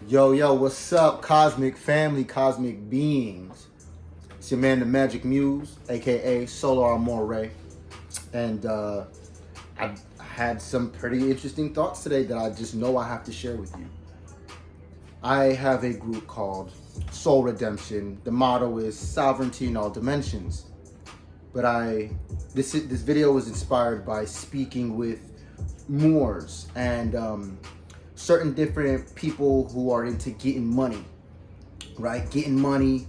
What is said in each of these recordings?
Yo, what's up, cosmic family, cosmic beings? It's your man, the Magic Muse, aka Soular More. And I had some pretty interesting thoughts today that I just know I have to share with you. I have a group called Soul Redemption. The motto is sovereignty in all dimensions. But this video was inspired by speaking with Moors and certain different people who are into getting money, right? Getting money,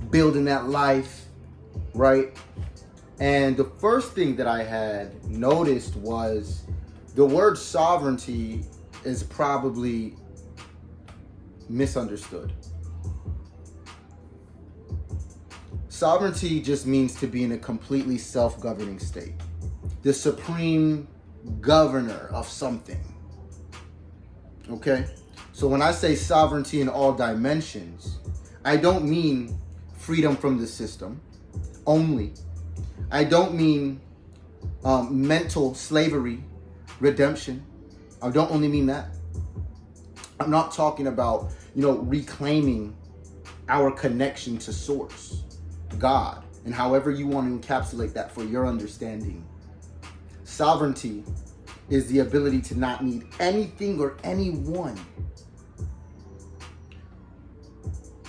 building that life, right? And the first thing that I had noticed was the word sovereignty is probably misunderstood. Sovereignty just means to be in a completely self-governing state. The supreme governor of something. Okay? So when I say sovereignty in all dimensions, I don't mean freedom from the system only. I don't mean mental slavery, redemption. I don't only mean that. I'm not talking about, reclaiming our connection to source, God, and however you want to encapsulate that for your understanding. Sovereignty is the ability to not need anything or anyone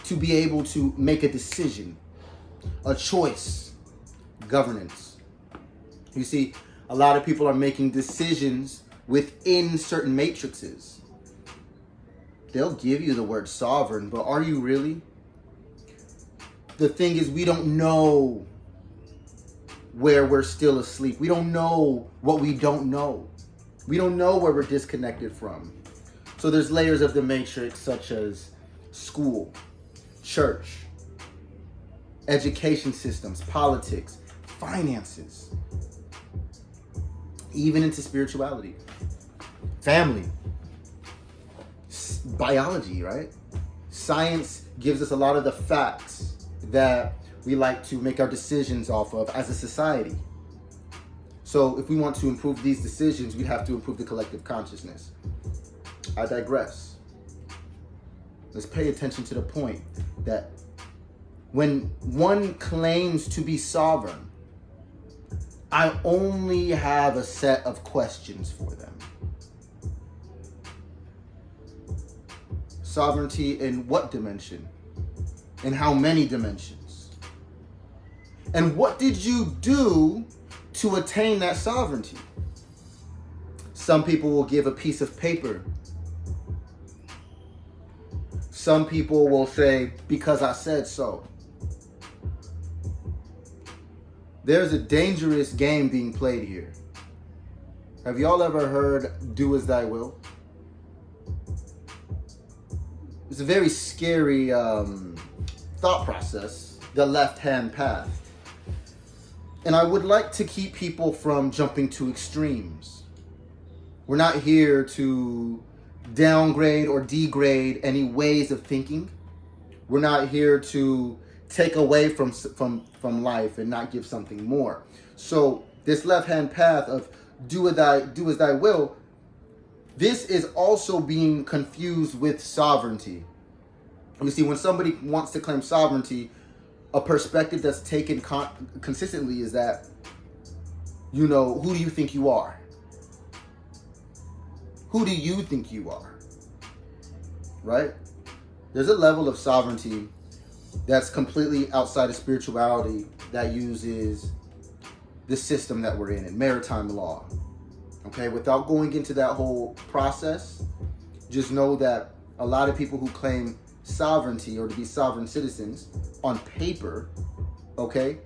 to be able to make a decision, a choice, governance. You see, a lot of people are making decisions within certain matrices. They'll give you the word sovereign, but are you really? The thing is, we don't know where we're still asleep. We don't know what we don't know. We don't know where we're disconnected from. So there's layers of the matrix such as school, church, education systems, politics, finances, even into spirituality, family, biology, right? Science gives us a lot of the facts that we like to make our decisions off of as a society. So if we want to improve these decisions, we have to improve the collective consciousness. I digress. Let's pay attention to the point that when one claims to be sovereign, I only have a set of questions for them. Sovereignty in what dimension? In how many dimensions? And what did you do to attain that sovereignty? Some people will give a piece of paper. Some people will say, because I said so. There's a dangerous game being played here. Have y'all ever heard, do as thy will? It's a very scary thought process, the left-hand path. And I would like to keep people from jumping to extremes. We're not here to downgrade or degrade any ways of thinking. We're not here to take away from life and not give something more. So this left-hand path of do as thy will, this is also being confused with sovereignty. You see, when somebody wants to claim sovereignty, a perspective that's taken consistently is that, who do you think you are? Who do you think you are? Right? There's a level of sovereignty that's completely outside of spirituality that uses the system that we're in maritime law. Okay? Without going into that whole process, just know that a lot of people who claim sovereignty or to be sovereign citizens on paper, okay,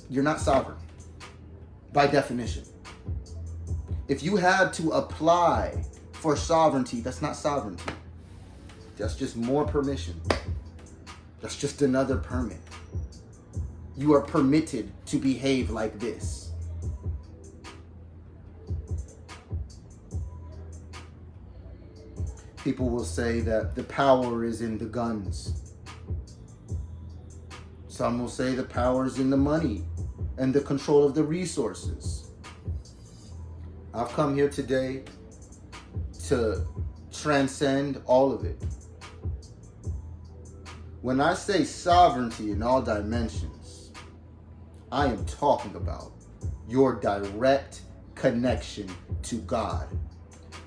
you're not sovereign by definition. If you had to apply for sovereignty, that's not sovereignty. That's just more permission. That's just another permit. You are permitted to behave like this. People will say that the power is in the guns. Some will say the power is in the money and the control of the resources. I've come here today to transcend all of it. When I say sovereignty in all dimensions, I am talking about your direct connection to God,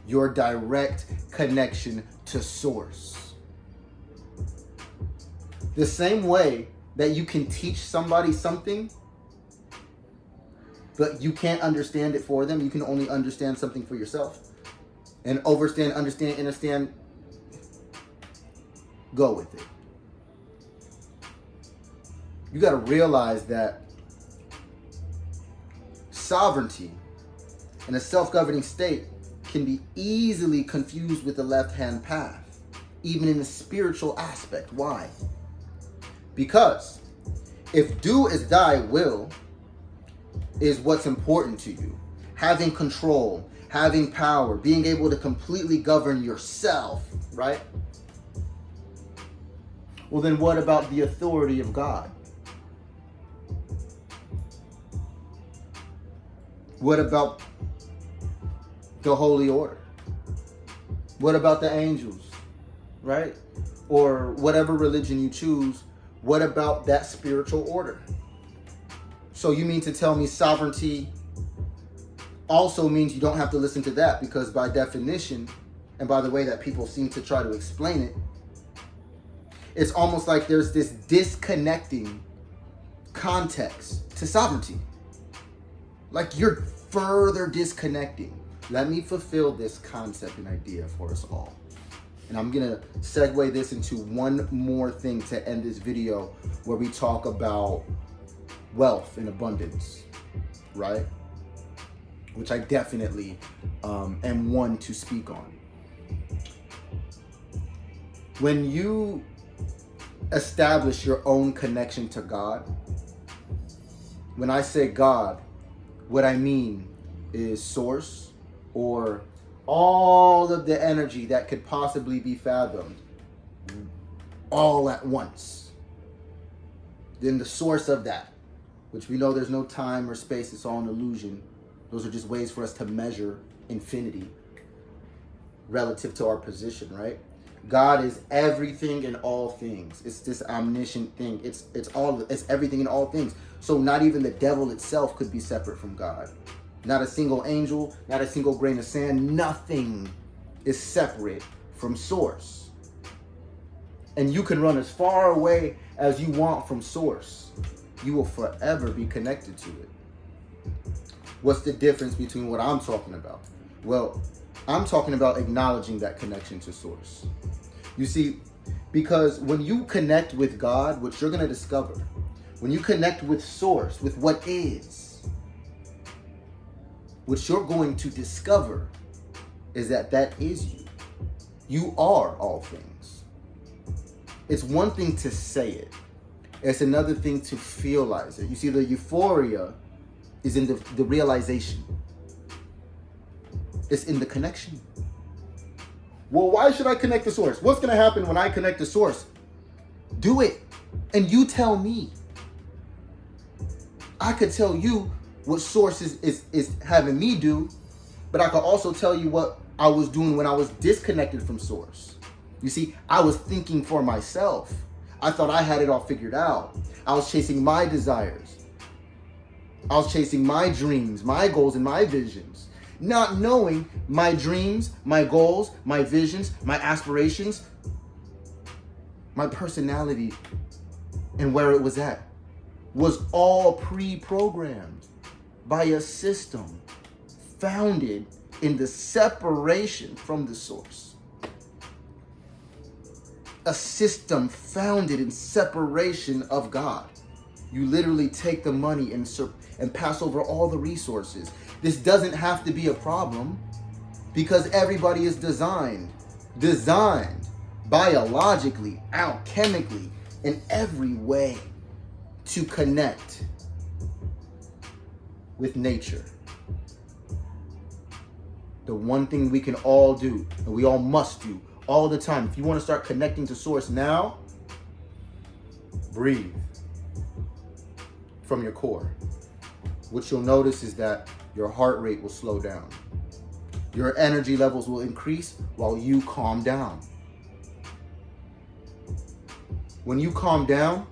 your direct connection to source. The same way that you can teach somebody something, but you can't understand it for them. You can only understand something for yourself. And understand, go with it. You got to realize that sovereignty in a self-governing state can be easily confused with the left-hand path, even in the spiritual aspect. Why? Because if do as thy will is what's important to you, having control, having power, being able to completely govern yourself, right? Well, then what about the authority of God? What about the holy order? What about the angels, right? Or whatever religion you choose, what about that spiritual order? So you mean to tell me sovereignty also means you don't have to listen to that, because by definition, and by the way that people seem to try to explain it, it's almost like there's this disconnecting context to sovereignty. Like you're further disconnecting. Let me fulfill this concept and idea for us all. And I'm going to segue this into one more thing to end this video, where we talk about wealth and abundance, right? Which I definitely am one to speak on. When you establish your own connection to God, when I say God, what I mean is source, or all of the energy that could possibly be fathomed all at once. Then the source of that, which we know there's no time or space, it's all an illusion. Those are just ways for us to measure infinity relative to our position, right? God is everything and all things. It's this omniscient thing. It's everything and all things. So not even the devil itself could be separate from God. Not a single angel, not a single grain of sand, nothing is separate from source. And you can run as far away as you want from source. You will forever be connected to it. What's the difference between what I'm talking about? Well, I'm talking about acknowledging that connection to source. You see, because when you connect with God, what you're going to discover, when you connect with source, with what is, what you're going to discover is that is you. You are all things. It's one thing to say it. It's another thing to feelize it. You see, the euphoria is in the realization. It's in the connection. Well, why should I connect to source? What's going to happen when I connect to source? Do it. And you tell me. I could tell you what source is having me do, but I could also tell you what I was doing when I was disconnected from source. You see, I was thinking for myself. I thought I had it all figured out. I was chasing my desires. I was chasing my dreams, my goals, and my visions, not knowing my dreams, my goals, my visions, my aspirations, my personality, and where it was at was all pre-programmed by a system founded in the separation from the source. A system founded in separation of God. You literally take the money and pass over all the resources. This doesn't have to be a problem because everybody is designed biologically, alchemically, in every way to connect with nature. The one thing we can all do, and we all must do all the time. If you want to start connecting to source now, breathe from your core. What you'll notice is that your heart rate will slow down. Your energy levels will increase while you calm down. When you calm down,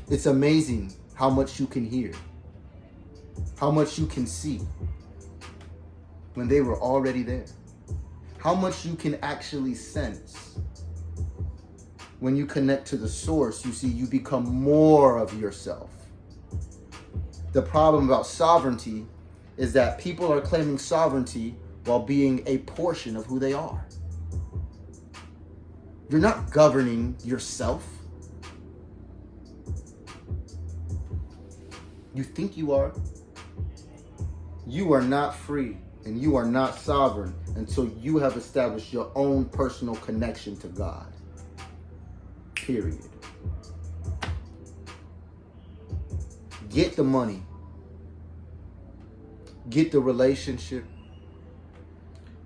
it's amazing how much you can hear, how much you can see when they were already there, how much you can actually sense. When you connect to the source, you see you become more of yourself. The problem about sovereignty is that people are claiming sovereignty while being a portion of who they are. You're not governing yourself. You think you are. You are not free and you are not sovereign until you have established your own personal connection to God. Period. Get the money. Get the relationship.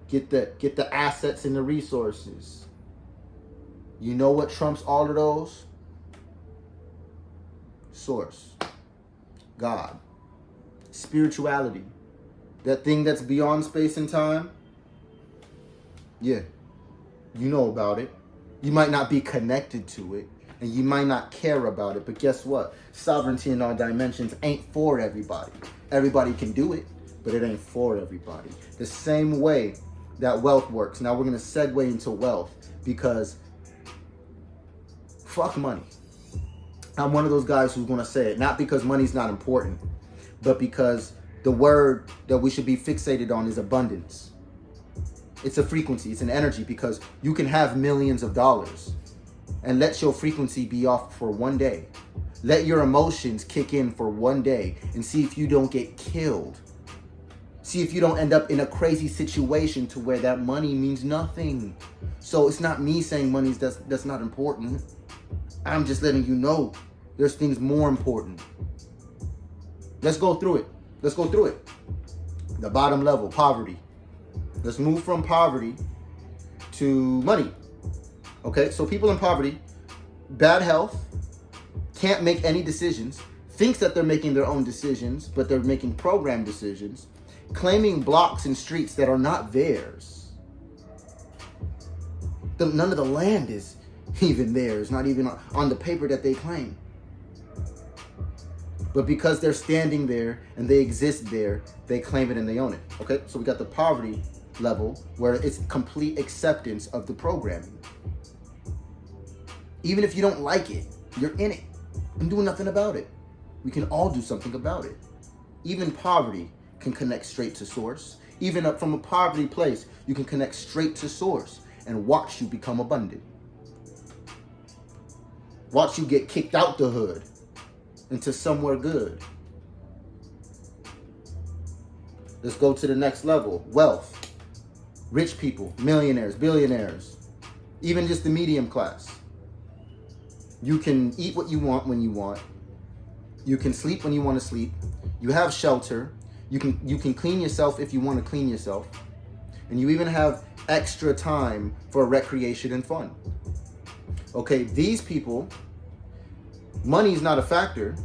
Get the assets and the resources. You know what trumps all of those? Source. God. Spirituality. That thing that's beyond space and time. Yeah. You know about it. You might not be connected to it. And you might not care about it. But guess what? Sovereignty in all dimensions ain't for everybody. Everybody can do it, but it ain't for everybody. The same way that wealth works. Now we're going to segue into wealth because fuck money. I'm one of those guys who's going to say it, not because money's not important, but because the word that we should be fixated on is abundance. It's a frequency, it's an energy, because you can have millions of dollars and let your frequency be off for one day. Let your emotions kick in for one day and see if you don't get killed. See if you don't end up in a crazy situation to where that money means nothing. So it's not me saying money's that's not important. I'm just letting you know there's things more important. Let's go through it. Let's go through it. The bottom level, poverty. Let's move from poverty to money. Okay, so people in poverty, bad health, can't make any decisions, thinks that they're making their own decisions, but they're making programmed decisions, claiming blocks and streets that are not theirs. None of the land is even theirs, not even on the paper that they claim. But because they're standing there and they exist there, they claim it and they own it. Okay, so we got the poverty level where it's complete acceptance of the programming. Even if you don't like it, you're in it and doing nothing about it. We can all do something about it. Even poverty can connect straight to source. Even up from a poverty place, you can connect straight to source and watch you become abundant. Watch you get kicked out the hood into somewhere good. Let's go to the next level. Wealth. Rich people, millionaires, billionaires, even just the medium class. You can eat what you want when you want. You can sleep when you want to sleep. You have shelter. You can clean yourself if you want to clean yourself. And you even have extra time for recreation and fun. Okay, these people, money is not a factor.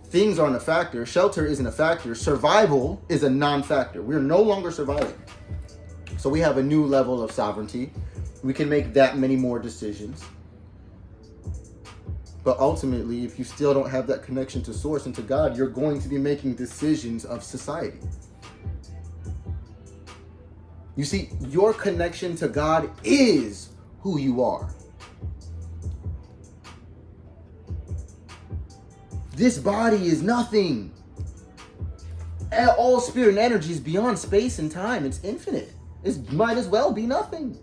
Things aren't a factor. Shelter isn't a factor. Survival is a non-factor. We're no longer surviving. So we have a new level of sovereignty. We can make that many more decisions. But ultimately, if you still don't have that connection to source and to God, you're going to be making decisions of society. You see, your connection to God is who you are. This body is nothing. All spirit and energy is beyond space and time. It's infinite. It might as well be nothing.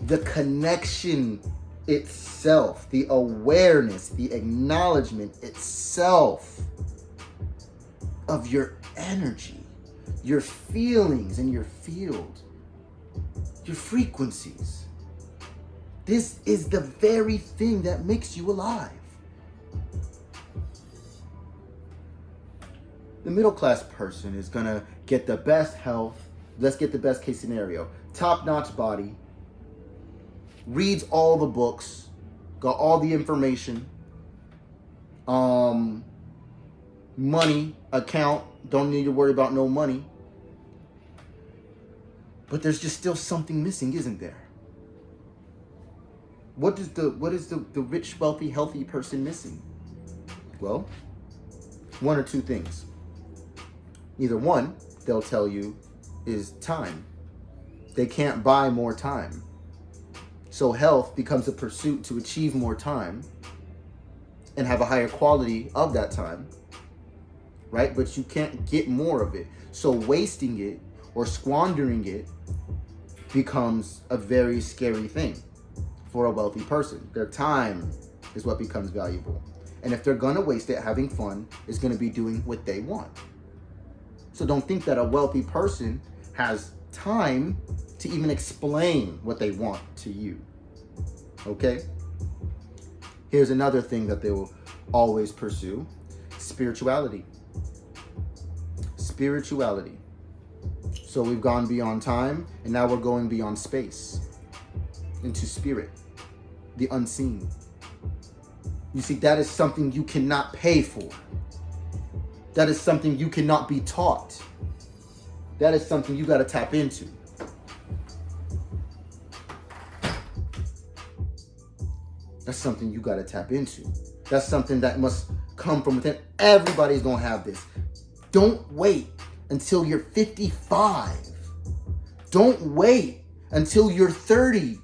The connection itself, the awareness, the acknowledgement itself of your energy, your feelings and your field, your frequencies. This is the very thing that makes you alive. The middle class person is gonna get the best health. Let's get the best case scenario. Top-notch body. Reads all the books. Got all the information. money account, don't need to worry about no money. But there's just still something missing, isn't there? What is the rich, wealthy, healthy person missing? Well, one or two things. Either one, they'll tell you, is time. They can't buy more time. So health becomes a pursuit to achieve more time and have a higher quality of that time, right? But you can't get more of it. So wasting it or squandering it becomes a very scary thing for a wealthy person. Their time is what becomes valuable. And if they're gonna waste it having fun, it's gonna be doing what they want. So don't think that a wealthy person has time to even explain what they want to you. Okay? Here's another thing that they will always pursue: spirituality. Spirituality. So we've gone beyond time, and now we're going beyond space, into spirit, the unseen. You see, that is something you cannot pay for. That is something you cannot be taught. That is something you got to tap into. That's something you got to tap into. That's something that must come from within. Everybody's going to have this. Don't wait until you're 55. Don't wait until you're 30.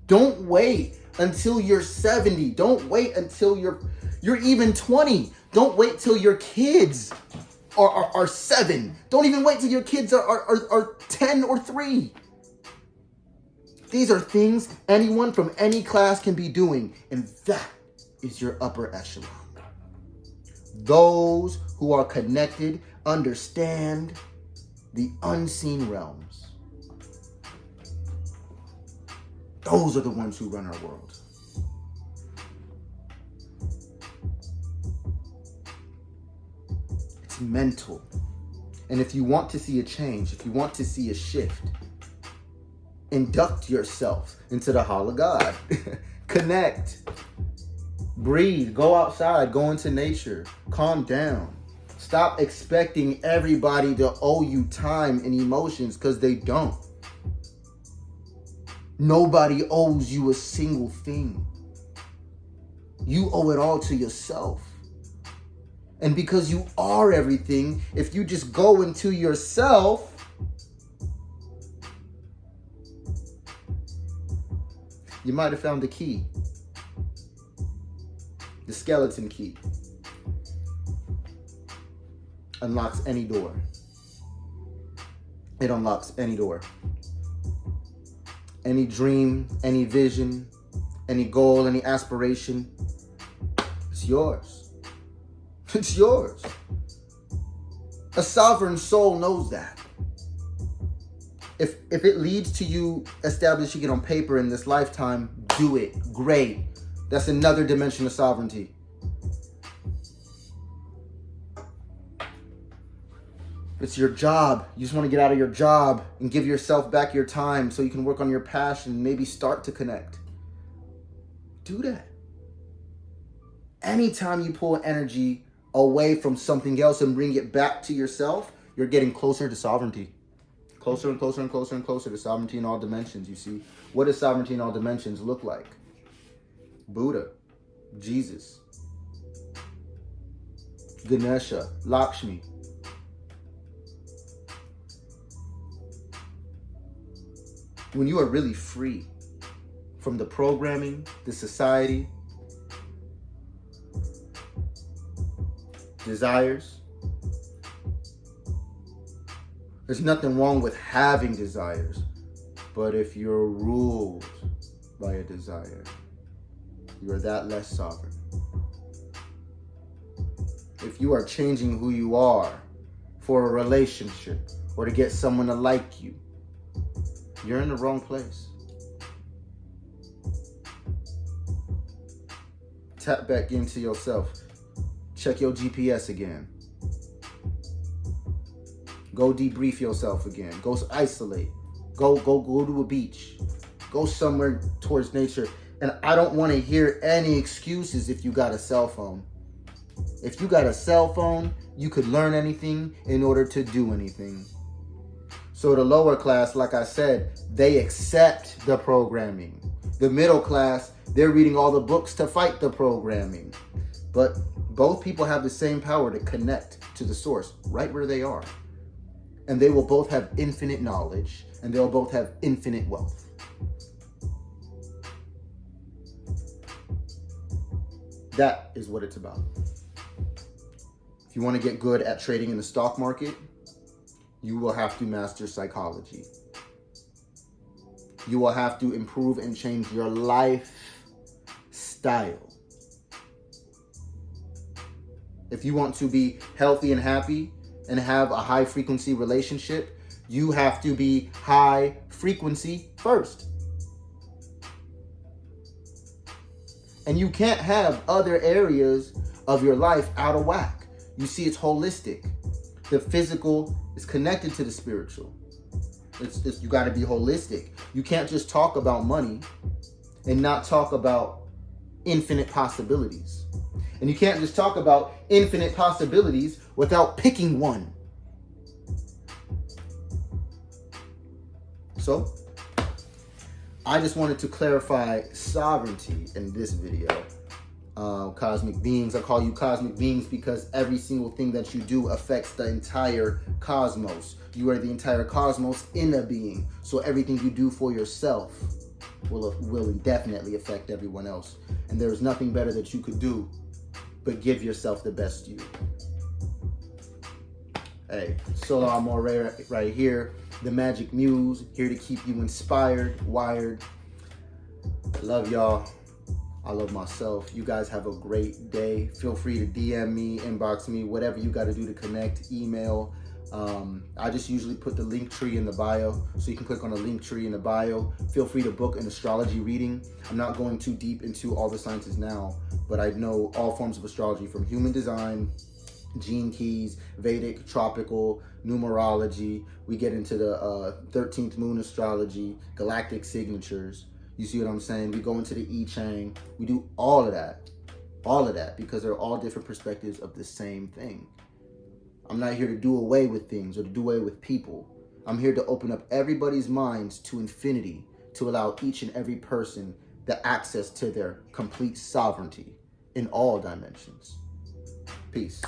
Don't wait until you're 70. Don't wait until you're even 20. Don't wait till your kids are 7. Don't even wait till your kids are 10 or 3. These are things anyone from any class can be doing, and that is your upper echelon. Those who are connected understand the unseen realms. Those are the ones who run our world. It's mental. And if you want to see a change, if you want to see a shift, induct yourself into the Hall of God. Connect. Breathe. Go outside. Go into nature. Calm down. Stop expecting everybody to owe you time and emotions, because they don't. Nobody owes you a single thing. You owe it all to yourself. And because you are everything, if you just go into yourself, you might have found the key. The skeleton key. Unlocks any door. It unlocks any door. Any dream, any vision, any goal, any aspiration, it's yours. It's yours. A sovereign soul knows that. If it leads to you establishing it on paper in this lifetime, do it. Great. That's another dimension of sovereignty. It's your job. You just want to get out of your job and give yourself back your time so you can work on your passion and maybe start to connect. Do that. Anytime you pull energy away from something else and bring it back to yourself, you're getting closer to sovereignty. Closer and closer and closer and closer to sovereignty in all dimensions, you see. What does sovereignty in all dimensions look like? Buddha, Jesus, Ganesha, Lakshmi. When you are really free from the programming, the society, desires, there's nothing wrong with having desires, but if you're ruled by a desire, you are that less sovereign. If you are changing who you are for a relationship or to get someone to like you, you're in the wrong place. Tap back into yourself. Check your GPS again. Go debrief yourself again. Go isolate. Go to a beach. Go somewhere towards nature. And I don't want to hear any excuses if you got a cell phone. If you got a cell phone, you could learn anything in order to do anything. So the lower class, like I said, they accept the programming. The middle class, they're reading all the books to fight the programming. But both people have the same power to connect to the source right where they are. And they will both have infinite knowledge, and they'll both have infinite wealth. That is what it's about. If you want to get good at trading in the stock market, you will have to master psychology. You will have to improve and change your lifestyle. If you want to be healthy and happy and have a high frequency relationship, you have to be high frequency first. And you can't have other areas of your life out of whack. You see, it's holistic. The physical is connected to the spiritual. You got to be holistic. You can't just talk about money and not talk about infinite possibilities. And you can't just talk about infinite possibilities without picking one. So, I just wanted to clarify sovereignty in this video. Cosmic beings, I call you cosmic beings because every single thing that you do affects the entire cosmos. You are the entire cosmos in a being. So everything you do for yourself will definitely affect everyone else. And there's nothing better that you could do but give yourself the best you. Hey, Soular Moray right here, the Magic Muse, here to keep you inspired, wired. I love y'all. I love myself. You guys have a great day. Feel free to DM me, inbox me, whatever you got to do to connect, email. I just usually put the link tree in the bio, so you can click on the link tree in the bio. Feel free to book an astrology reading. I'm not going too deep into all the sciences now, but I know all forms of astrology from human design, gene keys, Vedic, tropical, numerology. We get into the 13th moon astrology, galactic signatures. You see what I'm saying? We go into the I Ching. We do all of that, because they're all different perspectives of the same thing. I'm not here to do away with things or to do away with people. I'm here to open up everybody's minds to infinity, to allow each and every person the access to their complete sovereignty in all dimensions. Peace.